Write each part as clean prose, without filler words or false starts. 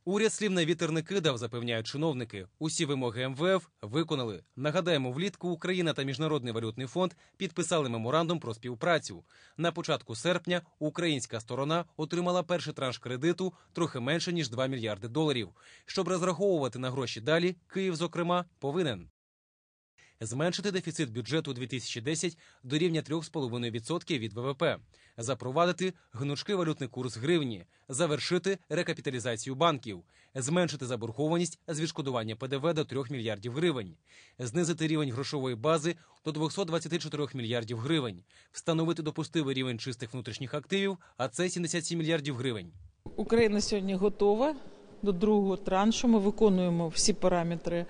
Уряд слів на вітер не кидав, запевняють чиновники. Усі вимоги МВФ виконали. Нагадаємо, влітку Україна та Міжнародний валютний фонд підписали меморандум про співпрацю. На початку серпня українська сторона отримала перший транш кредиту трохи менше, ніж 2 мільярди доларів. Щоб розраховувати на гроші далі, Київ, зокрема, повинен зменшити дефіцит бюджету 2010 до рівня 3,5% від ВВП, запровадити гнучкий валютний курс гривні, завершити рекапіталізацію банків, зменшити заборгованість з відшкодування ПДВ до 3 мільярдів гривень, знизити рівень грошової бази до 224 мільярдів гривень, встановити допустимий рівень чистих внутрішніх активів, а це 77 мільярдів гривень. Україна сьогодні готова до другого траншу. Ми виконуємо всі параметри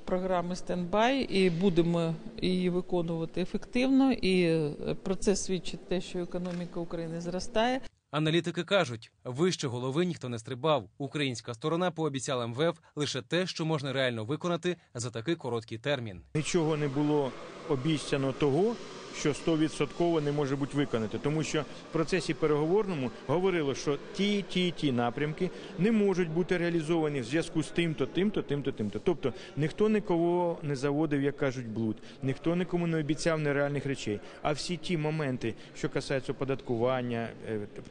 програми «Стендбай» і будемо її виконувати ефективно. І про це свідчить те, що економіка України зростає. Аналітики кажуть, вище голови ніхто не стрибав. Українська сторона пообіцяла МВФ лише те, що можна реально виконати за такий короткий термін. Нічого не було обіцяно того, що 100% не може бути виконати. Тому що в процесі переговорному говорило, що ті напрямки не можуть бути реалізовані в зв'язку з тим-то. Тобто ніхто нікого не заводив, як кажуть, блуд. Ніхто нікому не обіцяв нереальних речей. А всі ті моменти, що касаються оподаткування,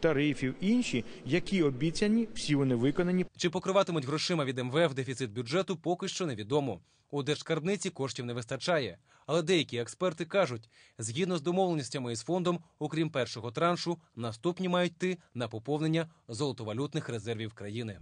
тарифів, інші, які обіцяні, всі вони виконані. Чи покриватимуть грошима від МВФ дефіцит бюджету, поки що невідомо. У Держскарбниці коштів не вистачає. Але деякі експерти кажуть, згідно з домовленостями із фондом, окрім першого траншу, наступні мають йти на поповнення золотовалютних резервів країни.